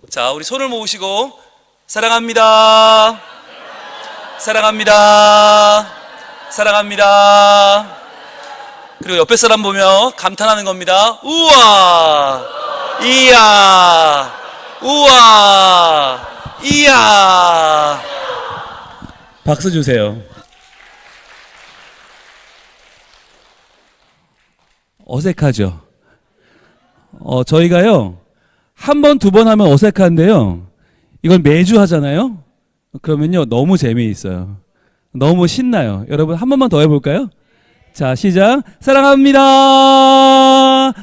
자, 우리 손을 모으시고 사랑합니다. 사랑합니다. 사랑합니다. 그리고 옆에 사람 보며 감탄하는 겁니다. 우와, 이야, 우와, 이야. 박수 주세요. 어색하죠? 저희가요, 한 번, 두 번 하면 어색한데요, 이걸 매주 하잖아요? 그러면요, 너무 재미있어요. 너무 신나요. 여러분, 한 번만 더 해볼까요? 자, 시작. 사랑합니다.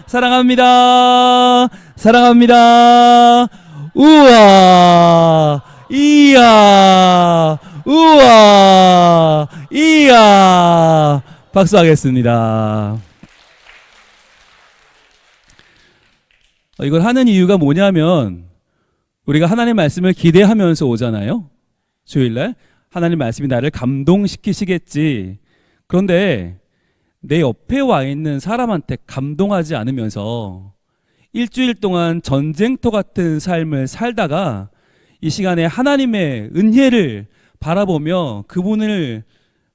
사랑합니다. 사랑합니다. 우와, 이야, 우와, 이야. 박수하겠습니다. 이걸 하는 이유가 뭐냐면, 우리가 하나님 말씀을 기대하면서 오잖아요. 주일날 하나님 말씀이 나를 감동시키시겠지. 그런데 내 옆에 와 있는 사람한테 감동하지 않으면서 일주일 동안 전쟁터 같은 삶을 살다가 이 시간에 하나님의 은혜를 바라보며 그분을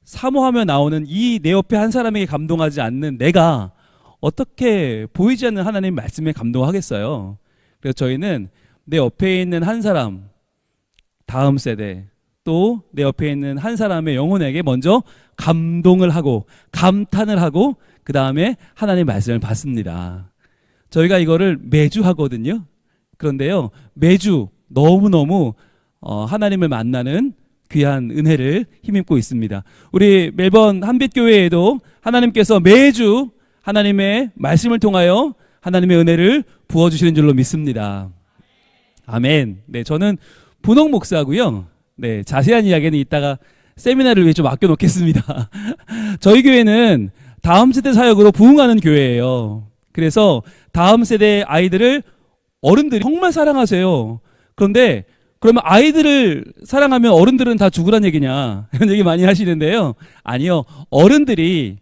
사모하며 나오는 이 내 옆에 한 사람에게 감동하지 않는 내가 어떻게 보이지 않는 하나님 말씀에 감동하겠어요? 그래서 저희는 내 옆에 있는 한 사람, 다음 세대, 또 내 옆에 있는 한 사람의 영혼에게 먼저 감동을 하고 감탄을 하고 그 다음에 하나님의 말씀을 받습니다. 저희가 이거를 매주 하거든요. 그런데요, 매주 너무너무 하나님을 만나는 귀한 은혜를 힘입고 있습니다. 우리 멜번 한빛교회에도 하나님께서 매주 하나님의 말씀을 통하여 하나님의 은혜를 부어주시는 줄로 믿습니다. 아멘. 네, 저는 분홍 목사고요. 네, 자세한 이야기는 이따가 세미나를 위해 좀 아껴놓겠습니다. 저희 교회는 다음 세대 사역으로 부흥하는 교회예요. 그래서 다음 세대 아이들을 어른들이 정말 사랑하세요. 그런데 그러면 아이들을 사랑하면 어른들은 다 죽으란 얘기냐, 이런 얘기 많이 하시는데요. 아니요, 어른들이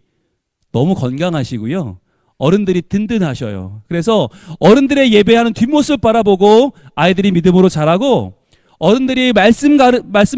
너무 건강하시고요, 어른들이 든든하셔요. 그래서 어른들의 예배하는 뒷모습 바라보고 아이들이 믿음으로 자라고, 어른들이 말씀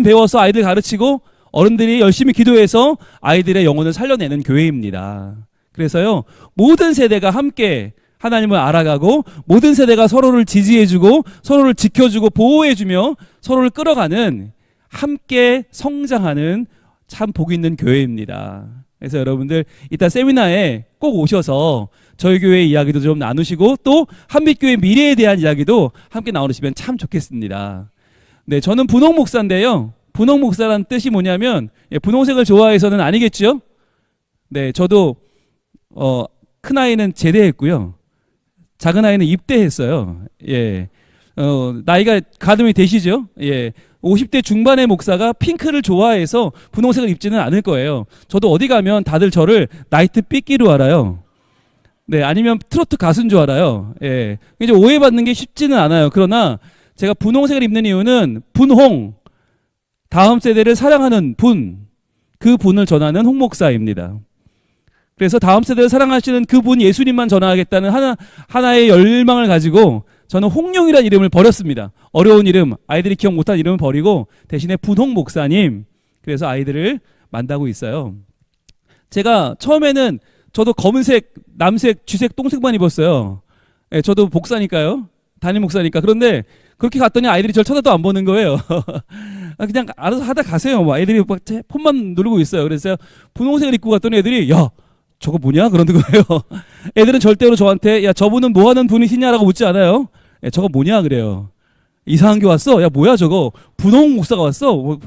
배워서 아이들 가르치고, 어른들이 열심히 기도해서 아이들의 영혼을 살려내는 교회입니다. 그래서요, 모든 세대가 함께 하나님을 알아가고, 모든 세대가 서로를 지지해주고 서로를 지켜주고 보호해주며 서로를 끌어가는, 함께 성장하는 참 복 있는 교회입니다. 그래서 여러분들 이따 세미나에 꼭 오셔서 저희 교회 이야기도 좀 나누시고, 또 한빛교회 미래에 대한 이야기도 함께 나누시면 참 좋겠습니다. 네, 저는 분홍 목사인데요, 분홍 목사라는 뜻이 뭐냐면, 분홍색을 좋아해서는 아니겠죠? 네, 저도 큰 아이는 제대했고요, 작은 아이는 입대했어요. 예, 나이가 가늠이 되시죠? 예, 50대 중반의 목사가 핑크를 좋아해서 분홍색을 입지는 않을 거예요. 저도 어디 가면 다들 저를 나이트 삐끼로 알아요. 네, 아니면 트로트 가수인 줄 알아요. 예, 이제 오해받는 게 쉽지는 않아요. 그러나 제가 분홍색을 입는 이유는 분홍, 다음 세대를 사랑하는 분, 그 분을 전하는 홍 목사입니다. 그래서 다음 세대를 사랑하시는 그분 예수님만 전하겠다는 하나의 열망을 가지고 저는 홍룡이라는 이름을 버렸습니다. 어려운 이름, 아이들이 기억 못한 이름을 버리고 대신에 분홍 목사님, 그래서 아이들을 만나고 있어요. 제가 처음에는 저도 검은색, 남색, 쥐색, 똥색만 입었어요. 예, 저도 목사니까요, 담임 목사니까. 그런데 그렇게 갔더니 아이들이 저를 쳐다도 안 보는 거예요. 그냥 알아서 하다 가세요. 뭐 아이들이 막 폰만 누르고 있어요. 그래서 분홍색을 입고 갔더니 애들이, 야, 저거 뭐냐? 그러는 거예요. 애들은 절대로 저한테, 야, 저분은 뭐 하는 분이시냐라고 묻지 않아요. 야, 저거 뭐냐? 그래요. 이상한 게 왔어? 야, 뭐야 저거? 분홍 목사가 왔어?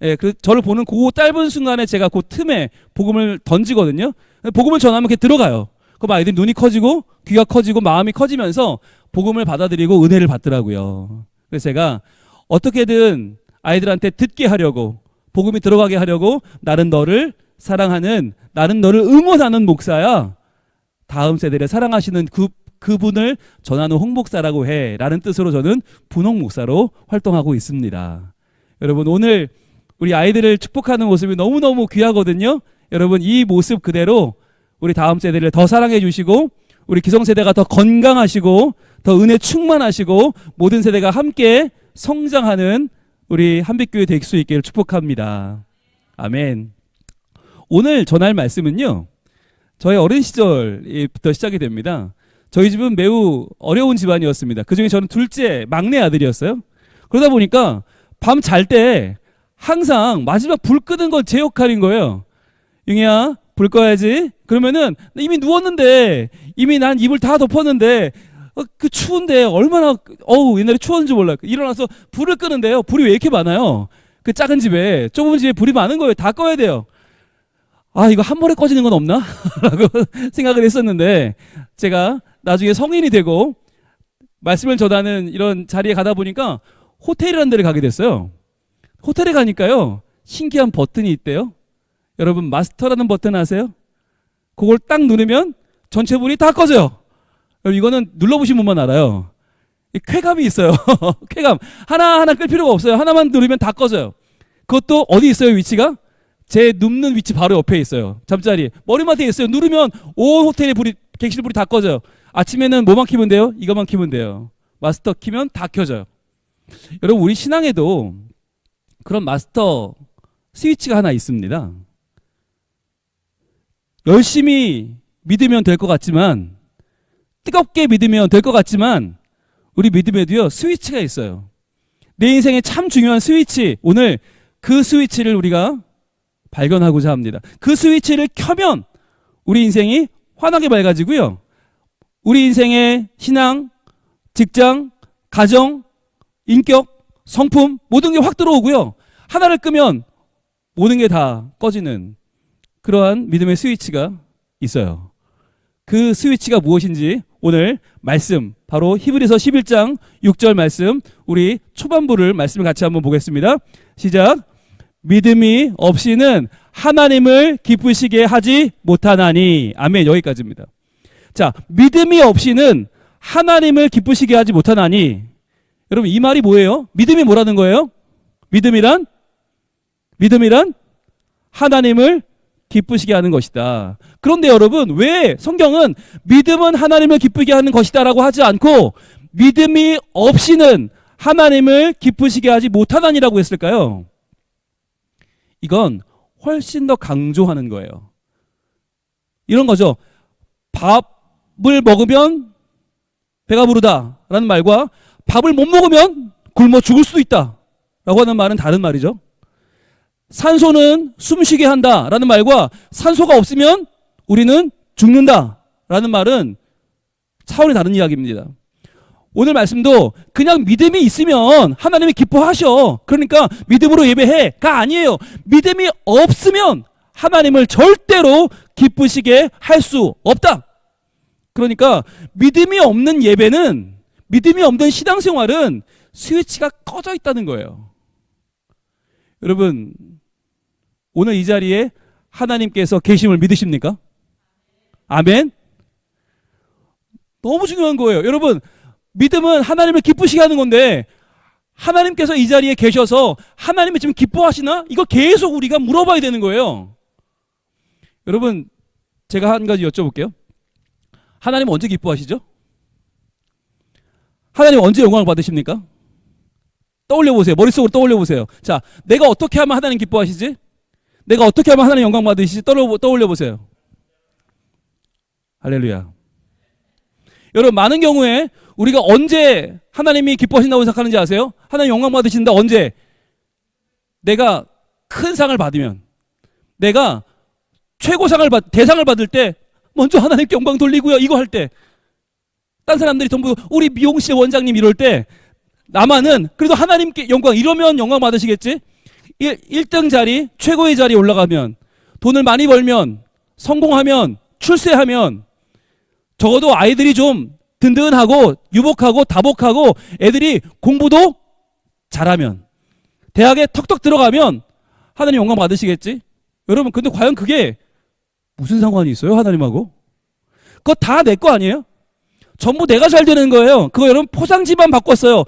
예, 저를 보는 그 짧은 순간에 제가 그 틈에 복음을 던지거든요. 복음을 전하면 그게 들어가요. 그럼 아이들이 눈이 커지고 귀가 커지고 마음이 커지면서 복음을 받아들이고 은혜를 받더라고요. 그래서 제가 어떻게든 아이들한테 듣게 하려고, 복음이 들어가게 하려고, 나는 너를 사랑하는, 나는 너를 응원하는 목사야, 다음 세대를 사랑하시는 그분을 전하는 홍 목사라고 해, 라는 뜻으로 저는 분홍 목사로 활동하고 있습니다. 여러분, 오늘 우리 아이들을 축복하는 모습이 너무너무 귀하거든요. 여러분, 이 모습 그대로 우리 다음 세대를 더 사랑해 주시고, 우리 기성세대가 더 건강하시고 더 은혜 충만하시고 모든 세대가 함께 성장하는 우리 한빛교회 될 수 있기를 축복합니다. 아멘. 오늘 전할 말씀은요, 저희 어린 시절부터 시작이 됩니다. 저희 집은 매우 어려운 집안이었습니다. 그중에 저는 둘째 막내 아들이었어요. 그러다 보니까 밤 잘 때 항상 마지막 불 끄는 건 제 역할인 거예요. 용이야, 불 꺼야지. 그러면은 이미 누웠는데, 이미 난 이불 다 덮었는데, 그 추운데 얼마나 옛날에 추웠는지 몰라요. 일어나서 불을 끄는데요, 불이 왜 이렇게 많아요? 그 작은 집에, 좁은 집에 불이 많은 거예요. 다 꺼야 돼요. 이거 한 번에 꺼지는 건 없나? 라고 생각을 했었는데, 제가 나중에 성인이 되고 말씀을 전하는 이런 자리에 가다 보니까 호텔이라는 데를 가게 됐어요. 호텔에 가니까요, 신기한 버튼이 있대요. 여러분, 마스터라는 버튼 아세요? 그걸 딱 누르면 전체 불이 다 꺼져요. 여러분, 이거는 눌러보신 분만 알아요. 쾌감이 있어요. 쾌감. 하나하나 끌 필요가 없어요. 하나만 누르면 다 꺼져요. 그것도 어디 있어요, 위치가? 제 눕는 위치 바로 옆에 있어요. 잠자리. 머리맡에 있어요. 누르면 온 호텔의 불이, 객실 불이 다 꺼져요. 아침에는 뭐만 키면 돼요? 이것만 키면 돼요. 마스터 키면 다 켜져요. 여러분, 우리 신앙에도 그런 마스터 스위치가 하나 있습니다. 열심히 믿으면 될 것 같지만, 뜨겁게 믿으면 될 것 같지만, 우리 믿음에도요, 스위치가 있어요. 내 인생에 참 중요한 스위치. 오늘 그 스위치를 우리가 발견하고자 합니다. 그 스위치를 켜면 우리 인생이 환하게 밝아지고요, 우리 인생의 신앙, 직장, 가정, 인격, 성품 모든 게 확 들어오고요, 하나를 끄면 모든 게 다 꺼지는 그러한 믿음의 스위치가 있어요. 그 스위치가 무엇인지 오늘 말씀, 바로 히브리서 11장 6절 말씀, 우리 초반부를 말씀을 같이 한번 보겠습니다. 시작. 믿음이 없이는 하나님을 기쁘시게 하지 못하나니. 아멘. 여기까지입니다. 자, 믿음이 없이는 하나님을 기쁘시게 하지 못하나니. 여러분, 이 말이 뭐예요? 믿음이 뭐라는 거예요? 믿음이란 하나님을 기쁘시게 하는 것이다. 그런데 여러분, 왜 성경은 믿음은 하나님을 기쁘게 하는 것이다 라고 하지 않고 믿음이 없이는 하나님을 기쁘시게 하지 못하나니라고 했을까요? 이건 훨씬 더 강조하는 거예요. 이런 거죠. 밥을 먹으면 배가 부르다 라는 말과 밥을 못 먹으면 굶어 죽을 수도 있다 라고 하는 말은 다른 말이죠. 산소는 숨쉬게 한다 라는 말과 산소가 없으면 우리는 죽는다 라는 말은 차원이 다른 이야기입니다. 오늘 말씀도 그냥 믿음이 있으면 하나님이 기뻐하셔, 그러니까 믿음으로 예배해가 아니에요. 믿음이 없으면 하나님을 절대로 기쁘시게 할 수 없다. 그러니까 믿음이 없는 예배는, 믿음이 없는 신앙생활은 스위치가 꺼져 있다는 거예요. 여러분, 오늘 이 자리에 하나님께서 계심을 믿으십니까? 아멘. 너무 중요한 거예요. 여러분, 믿음은 하나님을 기쁘시게 하는 건데, 하나님께서 이 자리에 계셔서 하나님이 지금 기뻐하시나? 이거 계속 우리가 물어봐야 되는 거예요. 여러분, 제가 한 가지 여쭤볼게요. 하나님 언제 기뻐하시죠? 하나님 언제 영광을 받으십니까? 떠올려 보세요. 머릿속으로 떠올려 보세요. 자, 내가 어떻게 하면 하나님 기뻐하시지? 내가 어떻게 하면 하나님 영광 받으시지? 떠올려 보세요. 할렐루야. 여러분, 많은 경우에 우리가 언제 하나님이 기뻐하신다고 생각하는지 아세요? 하나님 영광 받으신다 언제? 내가 큰 상을 받으면, 내가 최고상을 대상을 받을 때 먼저 하나님께 영광 돌리고요, 이거 할 때. 딴 사람들이 전부 우리 미용실 원장님 이럴 때 나만은 그래도 하나님께 영광, 이러면 영광 받으시겠지? 1등 자리, 최고의 자리에 올라가면, 돈을 많이 벌면, 성공하면, 출세하면, 적어도 아이들이 좀 든든하고 유복하고 다복하고 애들이 공부도 잘하면, 대학에 턱턱 들어가면 하나님 영광 받으시겠지? 여러분, 근데 과연 그게 무슨 상관이 있어요, 하나님하고? 그거 다 내 거 아니에요? 전부 내가 잘 되는 거예요. 그거 여러분 포장지만 바꿨어요.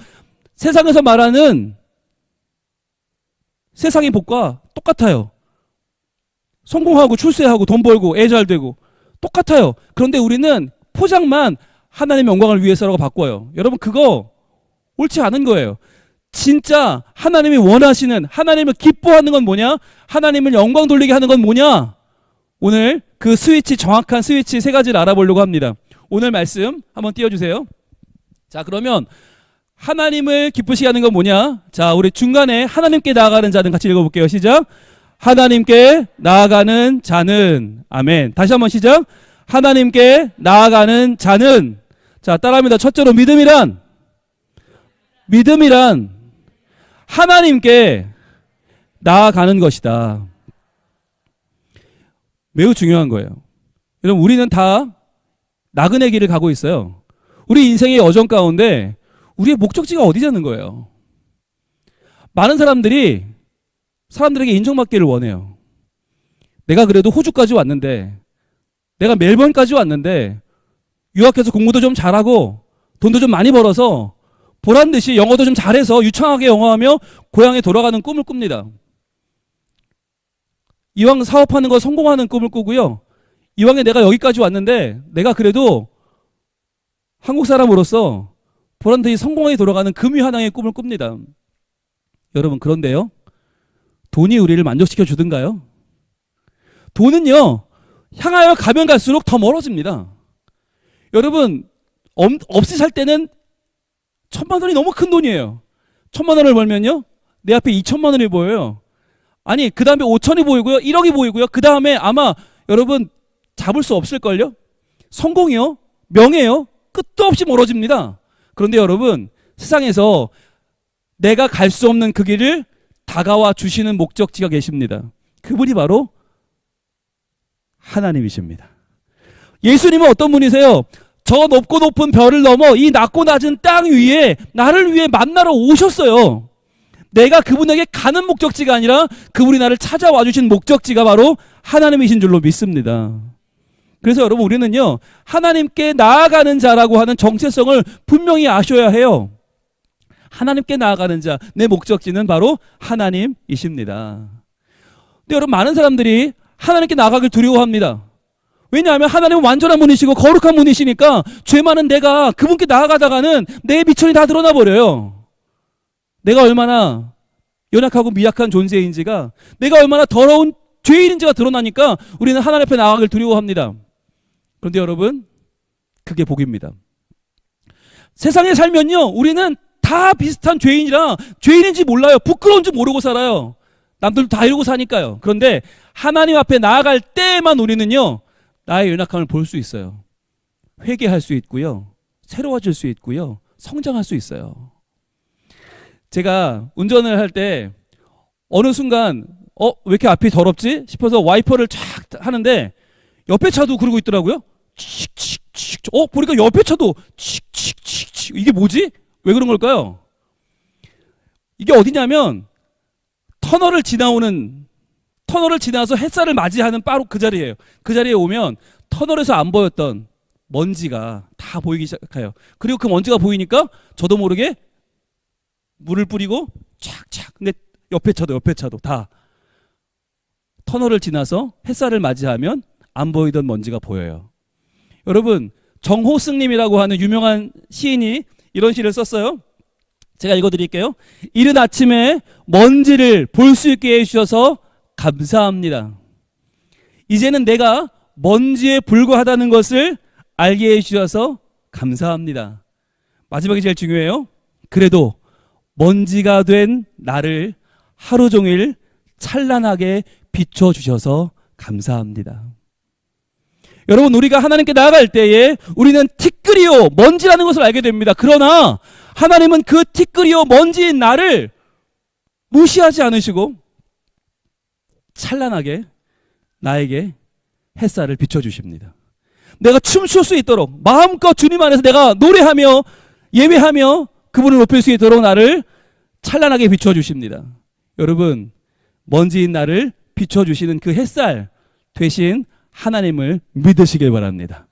세상에서 말하는 세상의 복과 똑같아요. 성공하고 출세하고 돈 벌고 애 잘 되고 똑같아요. 그런데 우리는 포장만 하나님의 영광을 위해서라고 바꿔요. 여러분 그거 옳지 않은 거예요. 진짜 하나님이 원하시는, 하나님을 기뻐하는 건 뭐냐? 하나님을 영광 돌리게 하는 건 뭐냐? 오늘 그 스위치, 정확한 스위치 세 가지를 알아보려고 합니다. 오늘 말씀 한번 띄워주세요. 자, 그러면 하나님을 기쁘시게 하는 건 뭐냐? 자, 우리 중간에 하나님께 나아가는 자는 같이 읽어볼게요. 시작. 하나님께 나아가는 자는, 아멘. 다시 한번 시작. 하나님께 나아가는 자는, 자, 따라합니다. 첫째로 믿음이란 하나님께 나아가는 것이다. 매우 중요한 거예요. 여러분, 우리는 다 나그네 길을 가고 있어요. 우리 인생의 여정 가운데 우리의 목적지가 어디냐는 거예요. 많은 사람들이 사람들에게 인정받기를 원해요. 내가 그래도 호주까지 왔는데, 내가 멜번까지 왔는데 유학해서 공부도 좀 잘하고 돈도 좀 많이 벌어서 보란듯이 영어도 좀 잘해서 유창하게 영어하며 고향에 돌아가는 꿈을 꿉니다. 이왕 사업하는 거 성공하는 꿈을 꾸고요. 이왕에 내가 여기까지 왔는데 내가 그래도 한국 사람으로서 보란듯이 성공하게 돌아가는 금유한항의 꿈을 꿉니다. 여러분, 그런데요, 돈이 우리를 만족시켜 주든가요? 돈은요, 향하여 가면 갈수록 더 멀어집니다. 여러분, 없이 살 때는 1,000만 원이 너무 큰 돈이에요. 1,000만 원을 벌면요, 내 앞에 2,000만 원이 보여요. 아니, 그 다음에 5천이 보이고요, 1억이 보이고요. 그 다음에 아마 여러분 잡을 수 없을걸요? 성공이요, 명예요, 끝도 없이 멀어집니다. 그런데 여러분, 세상에서 내가 갈 수 없는 그 길을 다가와 주시는 목적지가 계십니다. 그분이 바로 하나님이십니다. 예수님은 어떤 분이세요? 저 높고 높은 별을 넘어 이 낮고 낮은 땅 위에 나를 위해 만나러 오셨어요. 내가 그분에게 가는 목적지가 아니라 그분이 나를 찾아와 주신 목적지가 바로 하나님이신 줄로 믿습니다. 그래서 여러분, 우리는요, 하나님께 나아가는 자라고 하는 정체성을 분명히 아셔야 해요. 하나님께 나아가는 자, 내 목적지는 바로 하나님이십니다. 근데 여러분, 많은 사람들이 하나님께 나아가길 두려워합니다. 왜냐하면 하나님은 완전한 분이시고 거룩한 분이시니까 죄 많은 내가 그분께 나아가다가는 내 미천이 다 드러나 버려요. 내가 얼마나 연약하고 미약한 존재인지가, 내가 얼마나 더러운 죄인인지가 드러나니까 우리는 하나님 앞에 나아가길 두려워합니다. 그런데 여러분, 그게 복입니다. 세상에 살면요, 우리는 다 비슷한 죄인이라 죄인인지 몰라요. 부끄러운지 모르고 살아요. 남들도 다 이러고 사니까요. 그런데 하나님 앞에 나아갈 때만 우리는요, 나의 연약함을 볼 수 있어요. 회개할 수 있고요, 새로워질 수 있고요, 성장할 수 있어요. 제가 운전을 할 때 어느 순간 왜 이렇게 앞이 더럽지 싶어서 와이퍼를 쫙 하는데 옆에 차도 그러고 있더라고요. 칙칙칙. 보니까 옆에 차도 칙칙칙. 이게 뭐지? 왜 그런 걸까요? 이게 어디냐면 터널을 지나서 햇살을 맞이하는 바로 그 자리예요. 그 자리에 오면 터널에서 안 보였던 먼지가 다 보이기 시작해요. 그리고 그 먼지가 보이니까 저도 모르게 물을 뿌리고 착착. 근데 옆에 차도 다 터널을 지나서 햇살을 맞이하면 안 보이던 먼지가 보여요. 여러분, 정호승님이라고 하는 유명한 시인이 이런 시를 썼어요. 제가 읽어드릴게요. 이른 아침에 먼지를 볼 수 있게 해주셔서 감사합니다. 이제는 내가 먼지에 불과하다는 것을 알게 해주셔서 감사합니다. 마지막이 제일 중요해요. 그래도 먼지가 된 나를 하루 종일 찬란하게 비춰주셔서 감사합니다. 여러분, 우리가 하나님께 나아갈 때에 우리는 티끌이요 먼지라는 것을 알게 됩니다. 그러나 하나님은 그 티끌이요 먼지인 나를 무시하지 않으시고 찬란하게 나에게 햇살을 비춰주십니다. 내가 춤출 수 있도록 마음껏 주님 안에서 내가 노래하며 예배하며 그분을 높일 수 있도록 나를 찬란하게 비춰주십니다. 여러분, 먼지인 나를 비춰주시는 그 햇살 대신 하나님을 믿으시길 바랍니다.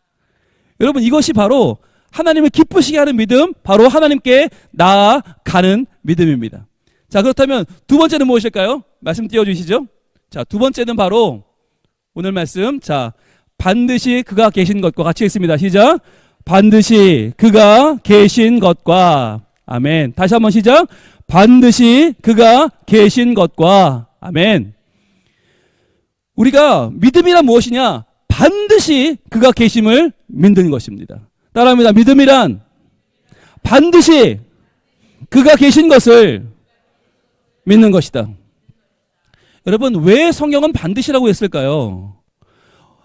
여러분, 이것이 바로 하나님을 기쁘시게 하는 믿음, 바로 하나님께 나아가는 믿음입니다. 자, 그렇다면 두 번째는 무엇일까요? 말씀 띄워주시죠. 자, 두 번째는 바로 오늘 말씀, 자, 반드시 그가 계신 것과 같이 읽습니다. 시작. 반드시 그가 계신 것과. 아멘. 다시 한번 시작. 반드시 그가 계신 것과. 아멘. 우리가 믿음이란 무엇이냐? 반드시 그가 계심을 믿는 것입니다. 따라합니다. 믿음이란 반드시 그가 계신 것을 믿는 것이다. 여러분, 왜 성경은 반드시라고 했을까요?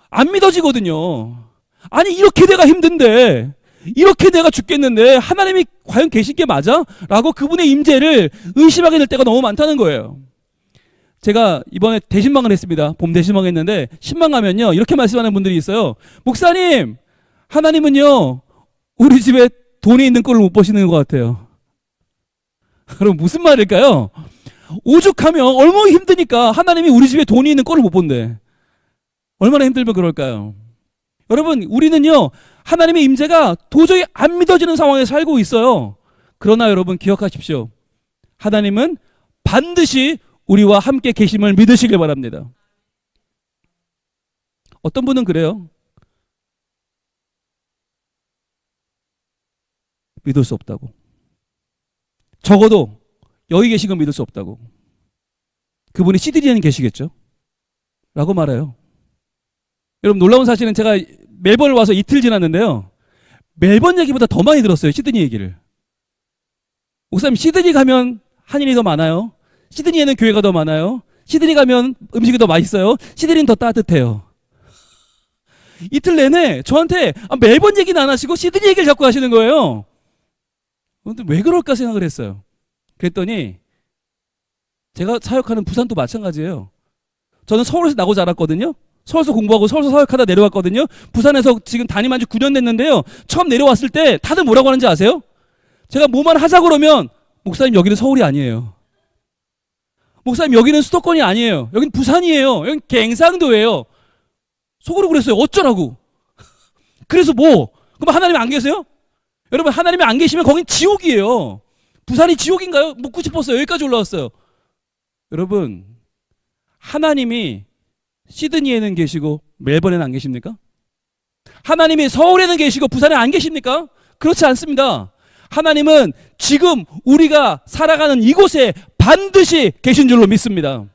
안 믿어지거든요. 아니, 이렇게 내가 힘든데, 이렇게 내가 죽겠는데 하나님이 과연 계신 게 맞아? 라고 그분의 임재를 의심하게 될 때가 너무 많다는 거예요. 제가 이번에 대신방을 했습니다. 봄 대신방 했는데 신방 가면요, 이렇게 말씀하는 분들이 있어요. 목사님, 하나님은요 우리 집에 돈이 있는 꼴을 못 보시는 것 같아요. 그럼 무슨 말일까요? 오죽하면 얼마나 힘드니까 하나님이 우리 집에 돈이 있는 꼴을 못 본대. 얼마나 힘들면 그럴까요? 여러분, 우리는요 하나님의 임재가 도저히 안 믿어지는 상황에 살고 있어요. 그러나 여러분 기억하십시오. 하나님은 반드시 우리와 함께 계심을 믿으시길 바랍니다. 어떤 분은 그래요. 믿을 수 없다고. 적어도 여기 계신 건 믿을 수 없다고. 그분이 시드니에는 계시겠죠? 라고 말해요. 여러분, 놀라운 사실은 제가 멜번을 와서 이틀 지났는데요, 멜번 얘기보다 더 많이 들었어요. 시드니 얘기를. 목사님, 시드니 가면 한인이 더 많아요. 시드니에는 교회가 더 많아요. 시드니 가면 음식이 더 맛있어요. 시드니는 더 따뜻해요. 이틀 내내 저한테 멜번 얘기는 안 하시고 시드니 얘기를 자꾸 하시는 거예요. 근데 왜 그럴까 생각을 했어요. 그랬더니 제가 사역하는 부산도 마찬가지예요. 저는 서울에서 나고 자랐거든요. 서울에서 공부하고 서울에서 사역하다 내려왔거든요. 부산에서 지금 담임한 지 9년 됐는데요. 처음 내려왔을 때 다들 뭐라고 하는지 아세요? 제가 뭐만 하자 그러면 목사님 여기는 서울이 아니에요. 목사님 여기는 수도권이 아니에요. 여기는 부산이에요. 여기는 갱상도예요. 속으로 그랬어요. 어쩌라고. 그래서 뭐? 그럼 하나님 안 계세요? 여러분, 하나님이 안 계시면 거긴 지옥이에요. 부산이 지옥인가요? 묻고 싶었어요. 여기까지 올라왔어요. 여러분, 하나님이 시드니에는 계시고 멜번에는 안 계십니까? 하나님이 서울에는 계시고 부산에 안 계십니까? 그렇지 않습니다. 하나님은 지금 우리가 살아가는 이곳에 반드시 계신 줄로 믿습니다.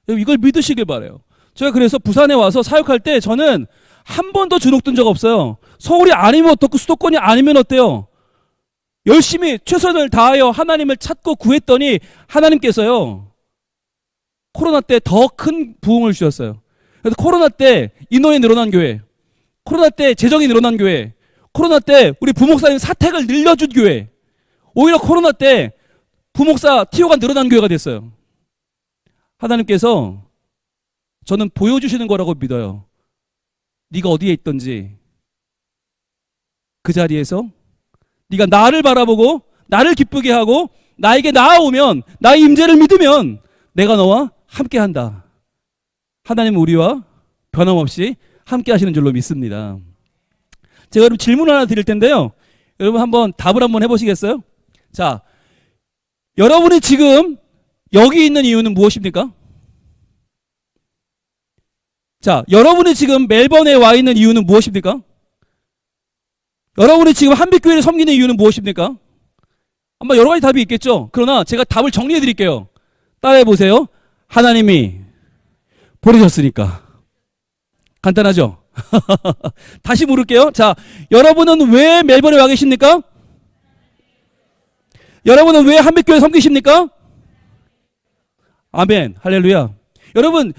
이걸 믿으시길 바라요. 제가 그래서 부산에 와서 사역할 때 저는 한 번도 주눅 든 적 없어요. 서울이 아니면 어떻고 수도권이 아니면 어때요? 열심히 최선을 다하여 하나님을 찾고 구했더니 하나님께서요 코로나 때 더 큰 부흥을 주셨어요. 그래서 코로나 때 인원이 늘어난 교회, 코로나 때 재정이 늘어난 교회, 코로나 때 우리 부목사님 사택을 늘려준 교회, 오히려 코로나 때 부목사 티오가 늘어난 교회가 됐어요. 하나님께서 저는 보여주시는 거라고 믿어요. 네가 어디에 있든지 그 자리에서 네가 나를 바라보고 나를 기쁘게 하고 나에게 나아오면, 나의 임재를 믿으면 내가 너와 함께한다. 하나님은 우리와 변함없이 함께 하시는 줄로 믿습니다. 제가 여러분 질문 하나 드릴 텐데요, 여러분 한번 답을 한번 해보시겠어요? 자, 여러분이 지금 여기 있는 이유는 무엇입니까? 자, 여러분이 지금 멜번에 와 있는 이유는 무엇입니까? 여러분이 지금 한빛교회를 섬기는 이유는 무엇입니까? 아마 여러 가지 답이 있겠죠. 그러나 제가 답을 정리해 드릴게요. 따라해 보세요. 하나님이 보내셨으니까. 간단하죠? 다시 물을게요. 자, 여러분은 왜 멜번에 와 계십니까? 여러분은 왜 한빛교회 섬기십니까? 아멘. 할렐루야. 여러분,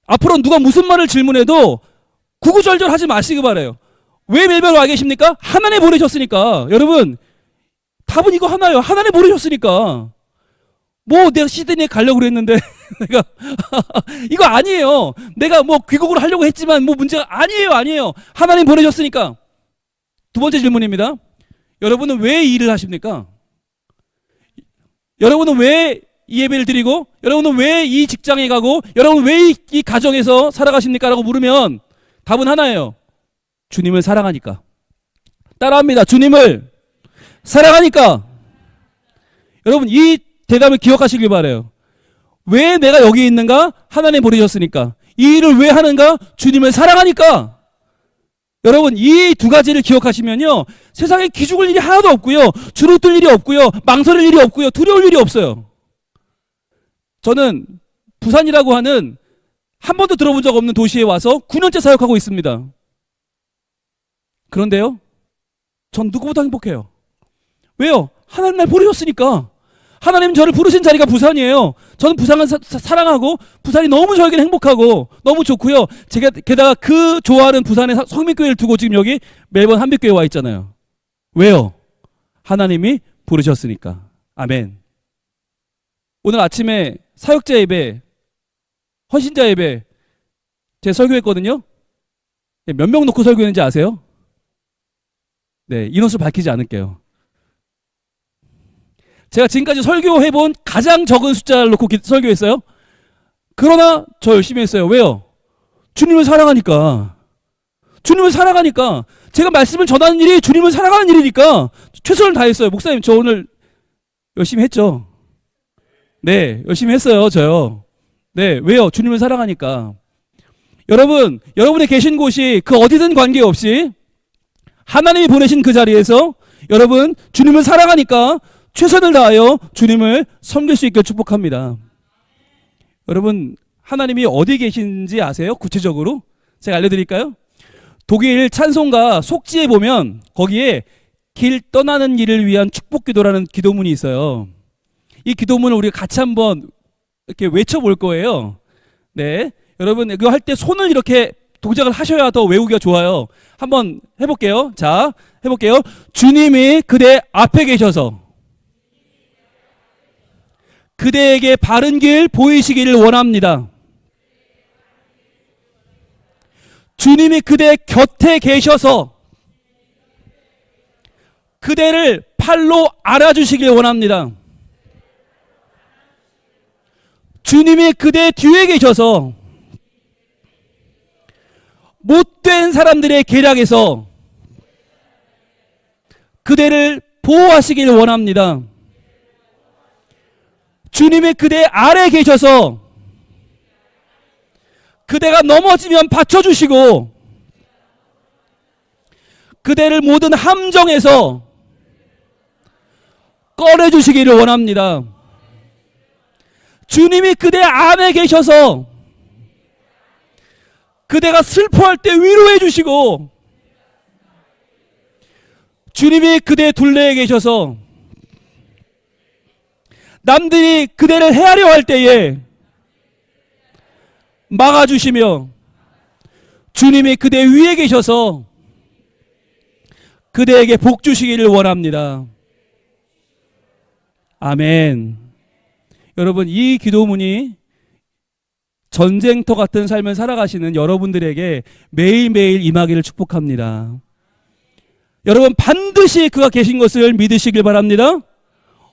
앞으로 누가 무슨 말을 질문해도 구구절절 하지 마시기 바라요. 왜 멜번에 와 계십니까? 하나님 보내셨으니까. 여러분, 답은 이거 하나예요. 하나님 보내셨으니까. 뭐 내가 시드니에 가려고 그랬는데 내가 이거 아니에요. 내가 뭐 귀국을 하려고 했지만 뭐 문제가 아니에요. 하나님 보내셨으니까. 두 번째 질문입니다. 여러분은 왜 이 일을 하십니까? 여러분은 왜 이 예배를 드리고, 여러분은 왜 이 직장에 가고, 여러분은 왜 이 가정에서 살아가십니까? 라고 물으면 답은 하나예요. 주님을 사랑하니까. 따라합니다. 주님을 사랑하니까. 여러분, 이 대답을 기억하시길 바라요. 왜 내가 여기 있는가? 하나님 보내셨으니까. 이 일을 왜 하는가? 주님을 사랑하니까. 여러분 이 두 가지를 기억하시면요, 세상에 기죽을 일이 하나도 없고요, 주눅들 일이 없고요, 망설일 일이 없고요, 두려울 일이 없어요. 저는 부산이라고 하는 한 번도 들어본 적 없는 도시에 와서 9년째 사역하고 있습니다. 그런데요, 전 누구보다 행복해요. 왜요? 하나님 날 부르셨으니까. 하나님 저를 부르신 자리가 부산이에요. 저는 부산을 사랑하고 부산이 너무 저에게는 행복하고 너무 좋고요. 제가 게다가 그 좋아하는 부산의 성민교회를 두고 지금 여기 멜번 한빛교회 와 있잖아요. 왜요? 하나님이 부르셨으니까. 아멘. 오늘 아침에 사역자 예배, 헌신자 예배 제 설교했거든요. 몇 명 놓고 설교했는지 아세요? 네, 인원수 밝히지 않을게요. 제가 지금까지 설교해본 가장 적은 숫자를 놓고 설교했어요. 그러나 저 열심히 했어요. 왜요? 주님을 사랑하니까. 주님을 사랑하니까. 제가 말씀을 전하는 일이 주님을 사랑하는 일이니까 최선을 다했어요. 목사님, 저 오늘 열심히 했죠? 네, 열심히 했어요. 저요. 네, 왜요? 주님을 사랑하니까. 여러분, 여러분이 계신 곳이 그 어디든 관계없이 하나님이 보내신 그 자리에서 여러분 주님을 사랑하니까 최선을 다하여 주님을 섬길 수 있게 축복합니다. 여러분 하나님이 어디 계신지 아세요? 구체적으로 제가 알려드릴까요? 독일 찬송가 속지에 보면 거기에 길 떠나는 일을 위한 축복 기도라는 기도문이 있어요. 이 기도문을 우리가 같이 한번 이렇게 외쳐볼 거예요. 네, 여러분 이거 할 때 손을 이렇게 동작을 하셔야 더 외우기가 좋아요. 한번 해볼게요. 자, 해볼게요. 주님이 그대 앞에 계셔서 그대에게 바른 길 보이시기를 원합니다. 주님이 그대 곁에 계셔서 그대를 팔로 알아주시길 원합니다. 주님이 그대 뒤에 계셔서 못된 사람들의 계략에서 그대를 보호하시길 원합니다. 주님이 그대 아래 계셔서 그대가 넘어지면 받쳐주시고 그대를 모든 함정에서 꺼내주시기를 원합니다. 주님이 그대 안에 계셔서 그대가 슬퍼할 때 위로해 주시고 주님이 그대 둘레에 계셔서 남들이 그대를 해하려 할 때에 막아주시며 주님이 그대 위에 계셔서 그대에게 복 주시기를 원합니다. 아멘. 여러분 이 기도문이 전쟁터 같은 삶을 살아가시는 여러분들에게 매일매일 임하기를 축복합니다. 여러분 반드시 그가 계신 것을 믿으시길 바랍니다.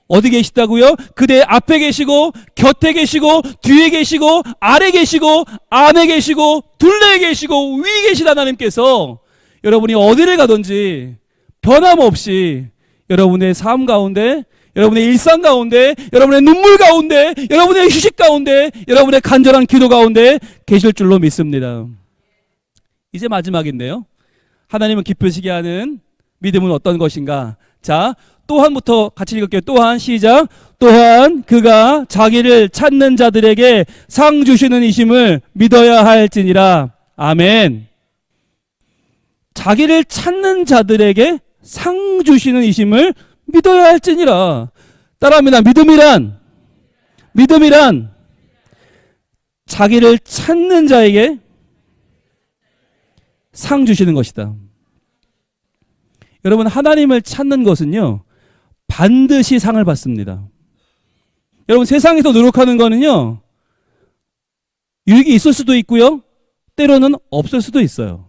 어디 계시다고요? 그대 앞에 계시고 곁에 계시고 뒤에 계시고 아래 계시고 안에 계시고 둘레에 계시고 위에 계신 하나님께서 여러분이 어디를 가든지 변함없이 여러분의 삶 가운데, 여러분의 일상 가운데, 여러분의 눈물 가운데, 여러분의 휴식 가운데, 여러분의 간절한 기도 가운데 계실 줄로 믿습니다. 이제 마지막인데요, 하나님은 기쁘시게 하는 믿음은 어떤 것인가? 자, 또한부터 같이 읽을게요. 또한, 시작. 또한 그가 자기를 찾는 자들에게 상 주시는 이심을 믿어야 할지니라. 아멘. 자기를 찾는 자들에게 상 주시는 이심을 믿어야 할지니라. 따라합니다. 믿음이란 자기를 찾는 자에게 상 주시는 것이다. 여러분 하나님을 찾는 것은요 반드시 상을 받습니다. 여러분 세상에서 노력하는 거는요 유익이 있을 수도 있고요 때로는 없을 수도 있어요.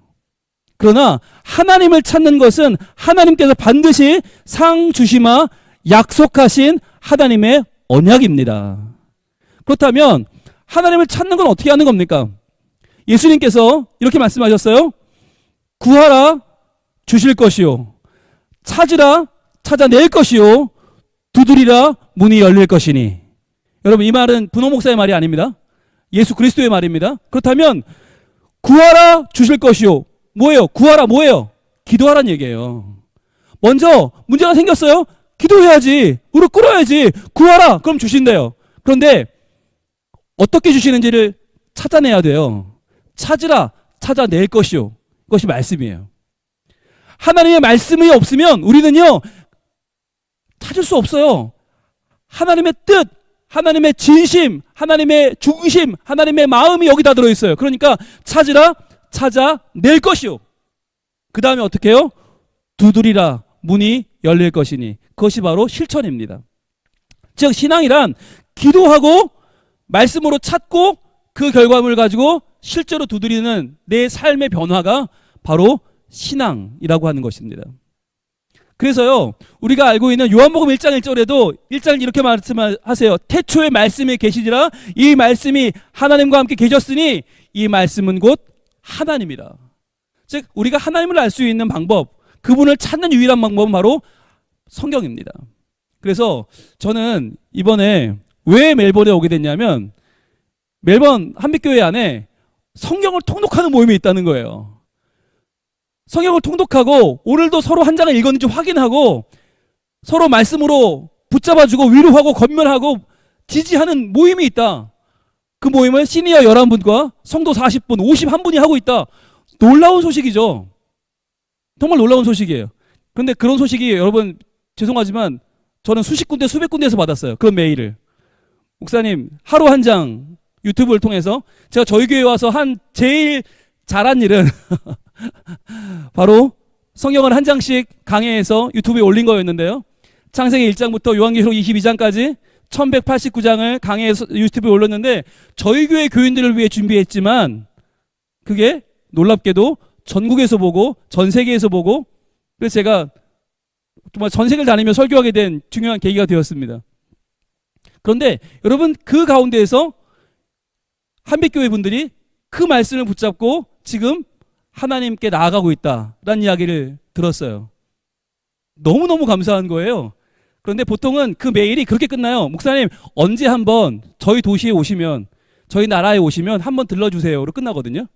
그러나 하나님을 찾는 것은 하나님께서 반드시 상 주시마 약속하신 하나님의 언약입니다. 그렇다면 하나님을 찾는 건 어떻게 하는 겁니까? 예수님께서 이렇게 말씀하셨어요. 구하라 주실 것이요 찾으라 찾아낼 것이요 두드리라 문이 열릴 것이니. 여러분 이 말은 분홍 목사의 말이 아닙니다. 예수 그리스도의 말입니다. 그렇다면 구하라 주실 것이요 뭐예요? 구하라 뭐예요? 기도하라는 얘기예요. 먼저 문제가 생겼어요? 기도해야지. 무릎 꿇어야지. 구하라. 그럼 주신대요. 그런데 어떻게 주시는지를 찾아내야 돼요. 찾으라. 찾아낼 것이요. 그것이 말씀이에요. 하나님의 말씀이 없으면 우리는요, 찾을 수 없어요. 하나님의 뜻, 하나님의 진심, 하나님의 중심, 하나님의 마음이 여기다 들어있어요. 그러니까 찾으라, 찾아낼 것이요. 그 다음에 어떻게 해요? 두드리라, 문이 열릴 것이니. 그것이 바로 실천입니다. 즉 신앙이란 기도하고 말씀으로 찾고 그 결과물을 가지고 실제로 두드리는 내 삶의 변화가 바로 신앙이라고 하는 것입니다. 그래서요, 우리가 알고 있는 요한복음 1장 1절에도 1장 이렇게 말씀하세요. 태초에 말씀이 계시지라 이 말씀이 하나님과 함께 계셨으니 이 말씀은 곧 하나님이라. 즉 우리가 하나님을 알 수 있는 방법, 그분을 찾는 유일한 방법은 바로 성경입니다. 그래서 저는 이번에 왜 멜번에 오게 됐냐면 멜번 한빛교회 안에 성경을 통독하는 모임이 있다는 거예요. 성경을 통독하고 오늘도 서로 한 장을 읽었는지 확인하고 서로 말씀으로 붙잡아주고 위로하고 권면하고 지지하는 모임이 있다. 그 모임을 시니어 11분과 성도 40분, 51분이 하고 있다. 놀라운 소식이죠. 정말 놀라운 소식이에요. 그런데 그런 소식이 여러분 죄송하지만 저는 수십 군데 수백 군데에서 받았어요. 그런 메일을. 목사님 하루 한 장 유튜브를 통해서 제가 저희 교회에 와서 한 제일 잘한 일은 바로 성경을 한 장씩 강해해서 유튜브에 올린 거였는데요. 창세기 1장부터 요한계시록 22장까지 1189장을 강해해서 유튜브에 올렸는데 저희 교회 교인들을 위해 준비했지만 그게 놀랍게도 전국에서 보고 전 세계에서 보고 그래서 제가 정말 전 세계를 다니며 설교하게 된 중요한 계기가 되었습니다. 그런데 여러분 그 가운데에서 한빛교회 분들이 그 말씀을 붙잡고 지금 하나님께 나아가고 있다라는 이야기를 들었어요. 너무너무 감사한 거예요. 그런데 보통은 그 메일이 그렇게 끝나요. 목사님 언제 한번 저희 도시에 오시면 저희 나라에 오시면 한번 들러주세요로 끝나거든요.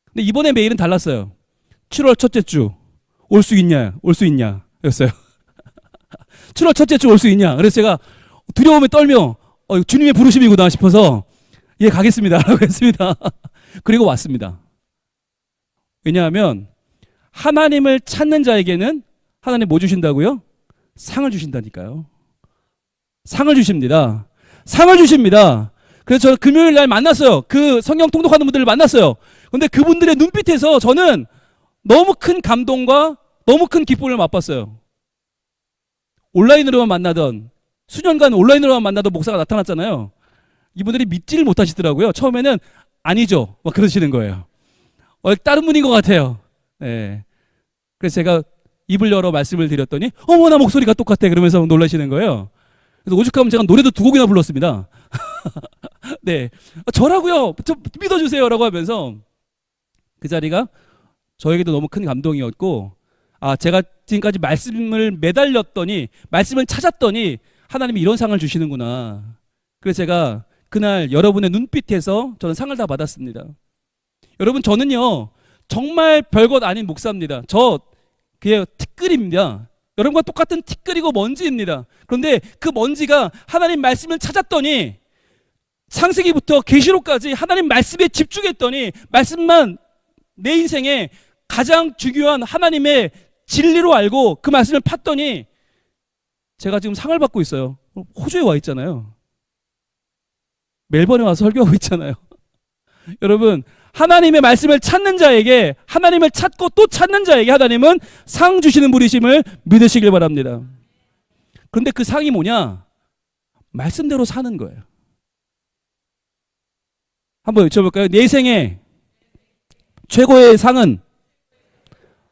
근데 이번에 메일은 달랐어요. 7월 첫째 주 올 수 있냐 였어요. 7월 첫째 주 올 수 있냐. 그래서 제가 두려움에 떨며 주님의 부르심이구나 싶어서 예 가겠습니다 라고 했습니다. 그리고 왔습니다. 왜냐하면 하나님을 찾는 자에게는 하나님 뭐 주신다고요? 상을 주신다니까요. 상을 주십니다. 상을 주십니다. 그래서 저는 금요일 날 만났어요. 그 성경 통독하는 분들을 만났어요. 그런데 그분들의 눈빛에서 저는 너무 큰 감동과 너무 큰 기쁨을 맛봤어요. 온라인으로만 만나던 수년간 온라인으로만 만나던 목사가 나타났잖아요. 이분들이 믿지를 못하시더라고요. 처음에는 아니죠 막 그러시는 거예요. 다른 분인 것 같아요. 네. 그래서 제가 입을 열어 말씀을 드렸더니 어머나 목소리가 똑같아 그러면서 놀라시는 거예요. 그래서 오죽하면 제가 노래도 2곡이나 불렀습니다. 네, 저라고요. 저 믿어주세요 라고 하면서 그 자리가 저에게도 너무 큰 감동이었고 제가 지금까지 말씀을 매달렸더니 말씀을 찾았더니 하나님이 이런 상을 주시는구나. 그래서 제가 그날 여러분의 눈빛에서 저는 상을 다 받았습니다. 여러분 저는요 정말 별것 아닌 목사입니다. 저 그게 티끌입니다. 여러분과 똑같은 티끌이고 먼지입니다. 그런데 그 먼지가 하나님 말씀을 찾았더니 창세기부터 계시록까지 하나님 말씀에 집중했더니 말씀만 내 인생에 가장 중요한 하나님의 진리로 알고 그 말씀을 팠더니 제가 지금 상을 받고 있어요. 호주에 와 있잖아요. 멜번에 와서 설교하고 있잖아요. 여러분 하나님의 말씀을 찾는 자에게 하나님을 찾고 또 찾는 자에게 하나님은 상 주시는 분이심을 믿으시길 바랍니다. 그런데 그 상이 뭐냐? 말씀대로 사는 거예요. 한번 여쭤볼까요? 내 생에 최고의 상은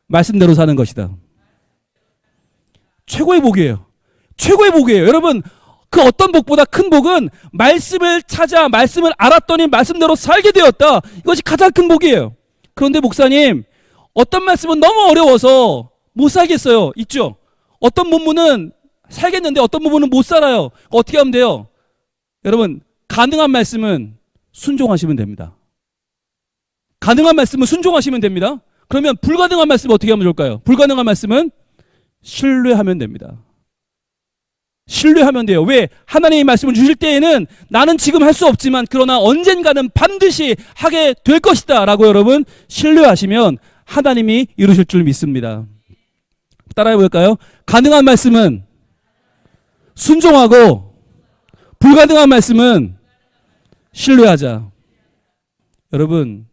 말씀대로 사는 것이다. 최고의 복이에요. 최고의 복이에요. 여러분 그 어떤 복보다 큰 복은 말씀을 찾아 말씀을 알았더니 말씀대로 살게 되었다. 이것이 가장 큰 복이에요. 그런데 목사님 어떤 말씀은 너무 어려워서 못 살겠어요. 있죠. 어떤 본문은 살겠는데 어떤 부분은 못 살아요. 어떻게 하면 돼요? 여러분 가능한 말씀은 순종하시면 됩니다. 가능한 말씀은 순종하시면 됩니다. 그러면 불가능한 말씀 어떻게 하면 좋을까요? 불가능한 말씀은 신뢰하면 됩니다. 신뢰하면 돼요. 왜? 하나님의 말씀을 주실 때에는 나는 지금 할 수 없지만 그러나 언젠가는 반드시 하게 될 것이다 라고 여러분 신뢰하시면 하나님이 이루실 줄 믿습니다. 따라해 볼까요? 가능한 말씀은 순종하고 불가능한 말씀은 신뢰하자. 여러분,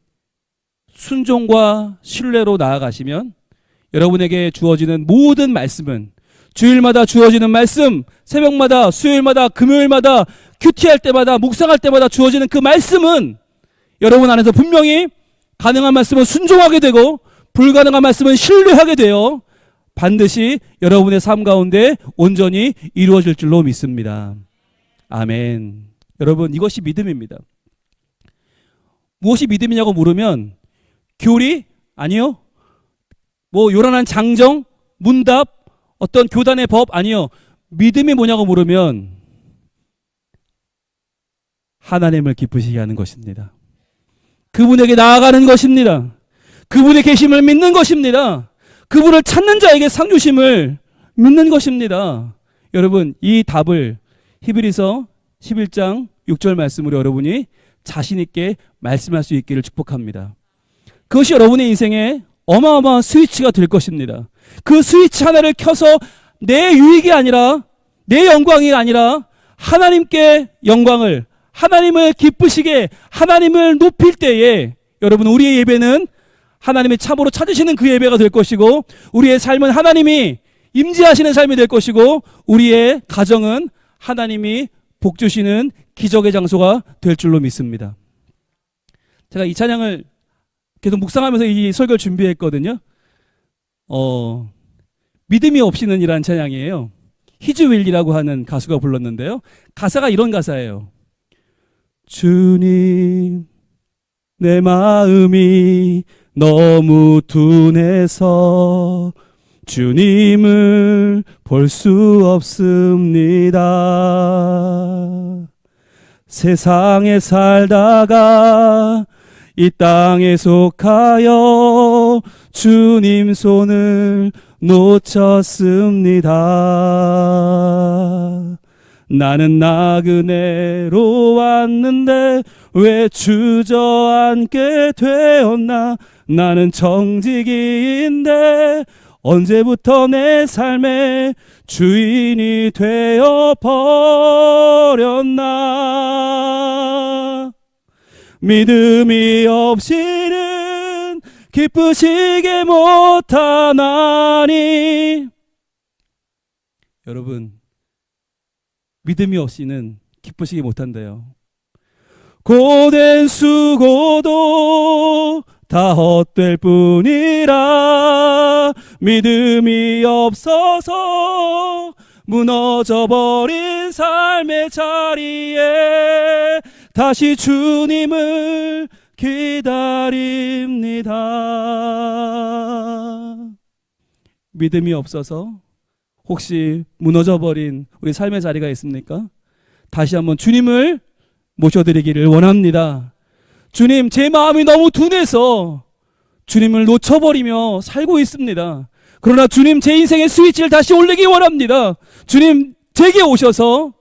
순종과 신뢰로 나아가시면 여러분에게 주어지는 모든 말씀은 주일마다 주어지는 말씀, 새벽마다, 수요일마다, 금요일마다, 큐티할 때마다, 묵상할 때마다 주어지는 그 말씀은 여러분 안에서 분명히 가능한 말씀은 순종하게 되고 불가능한 말씀은 신뢰하게 되어 반드시 여러분의 삶 가운데 온전히 이루어질 줄로 믿습니다. 아멘. 여러분, 이것이 믿음입니다. 무엇이 믿음이냐고 물으면 교리? 아니요. 뭐 요란한 장정? 문답? 어떤 교단의 법? 아니요. 믿음이 뭐냐고 물으면 하나님을 기쁘시게 하는 것입니다. 그분에게 나아가는 것입니다. 그분의 계심을 믿는 것입니다. 그분을 찾는 자에게 상 주심을 믿는 것입니다. 여러분, 이 답을 히브리서 11장 6절 말씀으로 여러분이 자신 있게 말씀할 수 있기를 축복합니다. 그것이 여러분의 인생에 어마어마한 스위치가 될 것입니다. 그 스위치 하나를 켜서 내 유익이 아니라 내 영광이 아니라 하나님께 영광을, 하나님을 기쁘시게, 하나님을 높일 때에 여러분 우리의 예배는 하나님이 참으로 찾으시는 그 예배가 될 것이고, 우리의 삶은 하나님이 임재하시는 삶이 될 것이고, 우리의 가정은 하나님이 복 주시는 기적의 장소가 될 줄로 믿습니다. 제가 이 찬양을 계속 묵상하면서 이 설교를 준비했거든요. 믿음이 없이는 이라는 찬양이에요. 히즈윌리라고 하는 가수가 불렀는데요. 가사가 이런 가사예요. 주님, 내 마음이 너무 둔해서 주님을 볼 수 없습니다. 세상에 살다가 이 땅에 속하여 주님 손을 놓쳤습니다. 나는 나그네로 왔는데 왜 주저앉게 되었나. 나는 정직인데 언제부터 내 삶의 주인이 되어 버렸나. 믿음이 없이는 기쁘시게 못하나니. 여러분, 믿음이 없이는 기쁘시게 못한대요. 고된 수고도 다 헛될 뿐이라. 믿음이 없어서 무너져버린 삶의 자리에 다시 주님을 기다립니다. 믿음이 없어서 혹시 무너져버린 우리 삶의 자리가 있습니까? 다시 한번 주님을 모셔드리기를 원합니다. 주님, 제 마음이 너무 둔해서 주님을 놓쳐버리며 살고 있습니다. 그러나 주님, 제 인생의 스위치를 다시 올리기 원합니다. 주님, 제게 오셔서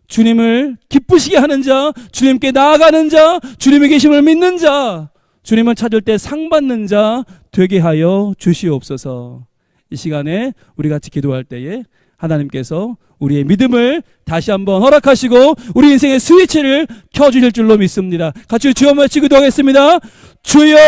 주님을 기쁘시게 하는 자, 주님께 나아가는 자, 주님의 계심을 믿는 자, 주님을 찾을 때 상 받는 자 되게 하여 주시옵소서. 이 시간에 우리 같이 기도할 때에 하나님께서 우리의 믿음을 다시 한번 허락하시고 우리 인생의 스위치를 켜주실 줄로 믿습니다. 같이 주여 외치 기도하겠습니다. 주여!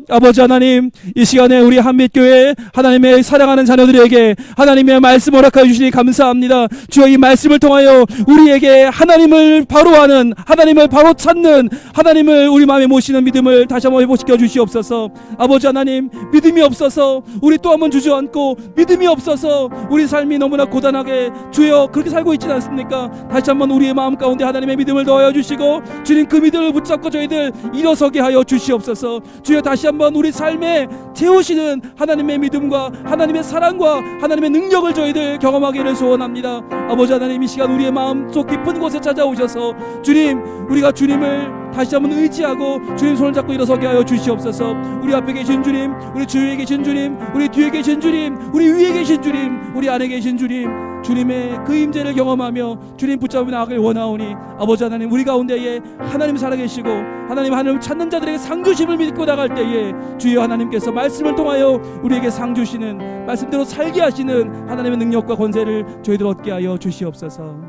아버지 하나님, 이 시간에 우리 한빛교회 하나님의 사랑하는 자녀들에게 하나님의 말씀 허락하여 주시니 감사합니다. 주여, 이 말씀을 통하여 우리에게 하나님을 바로 아는, 하나님을 바로 찾는, 하나님을 우리 마음에 모시는 믿음을 다시 한번 회복시켜 주시옵소서. 아버지 하나님, 믿음이 없어서 우리 또 한번 주저앉고, 믿음이 없어서 우리 삶이 너무나 고단하게 주여 그렇게 살고 있지 않습니까? 다시 한번 우리의 마음 가운데 하나님의 믿음을 더하여 주시고, 주님 그 믿음을 붙잡고 저희들 일어서게 하여 주시옵소서. 주여, 다시 한번 우리 삶에 채우시는 하나님의 믿음과 하나님의 사랑과 하나님의 능력을 저희들 경험하기를 소원합니다. 아버지 하나님, 이 시간 우리의 마음 속 깊은 곳에 찾아오셔서 주님, 우리가 주님을 다시 한번 의지하고 주님 손을 잡고 일어서게 하여 주시옵소서. 우리 앞에 계신 주님, 우리 주위에 계신 주님, 우리 뒤에 계신 주님, 우리 위에 계신 주님, 우리 안에 계신 주님, 주님의 그 임재를 경험하며 주님 붙잡아 나아가길 원하오니 아버지 하나님, 우리 가운데에 하나님 살아계시고 하나님 찾는 자들에게 상 주심을 믿고 나갈 때에 주여 하나님께서 말씀을 통하여 우리에게 상 주시는, 말씀대로 살게 하시는 하나님의 능력과 권세를 저희들 얻게 하여 주시옵소서.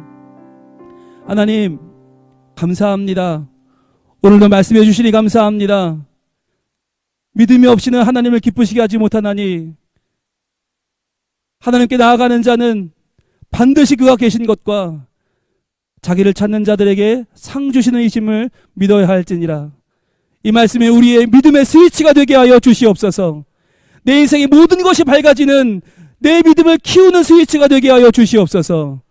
하나님 감사합니다. 오늘도 말씀해 주시니 감사합니다. 믿음이 없이는 하나님을 기쁘시게 하지 못하나니 하나님께 나아가는 자는 반드시 그가 계신 것과 자기를 찾는 자들에게 상 주시는 이심을 믿어야 할지니라. 이 말씀에 우리의 믿음의 스위치가 되게 하여 주시옵소서. 내 인생의 모든 것이 밝아지는 내 믿음을 키우는 스위치가 되게 하여 주시옵소서.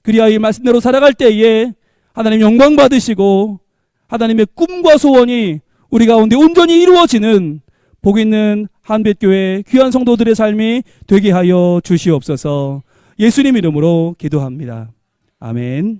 그리하여 이 말씀대로 살아갈 때에 하나님 영광 받으시고 하나님의 꿈과 소원이 우리 가운데 온전히 이루어지는 복 있는 한빛교회 귀한 성도들의 삶이 되게 하여 주시옵소서. 예수님 이름으로 기도합니다. 아멘.